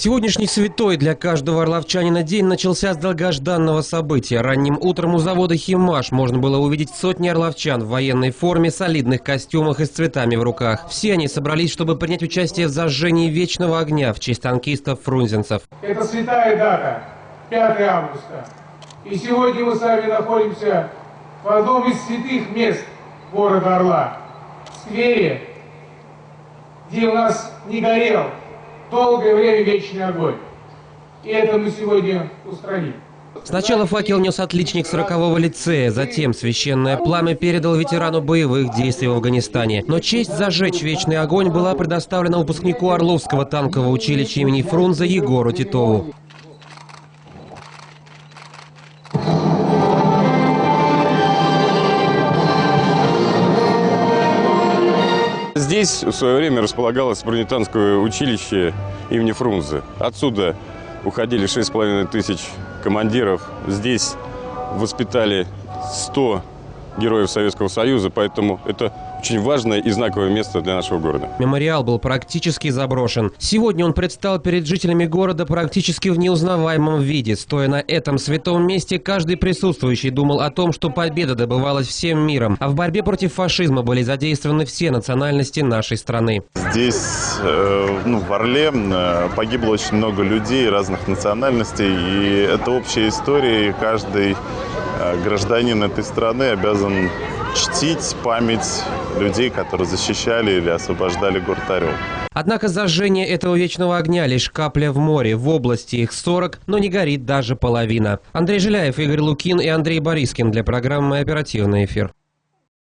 Сегодняшний святой для каждого орловчанина день начался с долгожданного события. Ранним утром у завода «Химмаш» можно было увидеть сотни орловчан в военной форме, солидных костюмах и с цветами в руках. Все они собрались, чтобы принять участие в зажжении вечного огня в честь танкистов-фрунзенцев. Это святая дата, 5 августа. И сегодня мы с вами находимся в одном из святых мест города Орла, в сквере, где у нас не горел долгое время вечный огонь. И это мы сегодня устраним. Сначала факел нес отличник 40-го лицея, затем священное пламя передал ветерану боевых действий в Афганистане. Но честь зажечь вечный огонь была предоставлена выпускнику Орловского танкового училища имени Фрунзе Егору Титову. Здесь в свое время располагалось бронетанковое училище имени Фрунзе. Отсюда уходили 6500 командиров. Здесь воспитали 100 героев Советского Союза, поэтому это очень важное и знаковое место для нашего города. Мемориал был практически заброшен. Сегодня он предстал перед жителями города практически в неузнаваемом виде. Стоя на этом святом месте, каждый присутствующий думал о том, что победа добывалась всем миром, а в борьбе против фашизма были задействованы все национальности нашей страны. Здесь, в Орле, погибло очень много людей разных национальностей, и это общая история, и каждый гражданин этой страны обязан чтить память людей, которые защищали или освобождали город Орел. Однако зажжение этого вечного огня лишь капля в море. В области их 40, но не горит даже половина. Андрей Жиляев, Игорь Лукин и Андрей Борискин для программы «Оперативный эфир».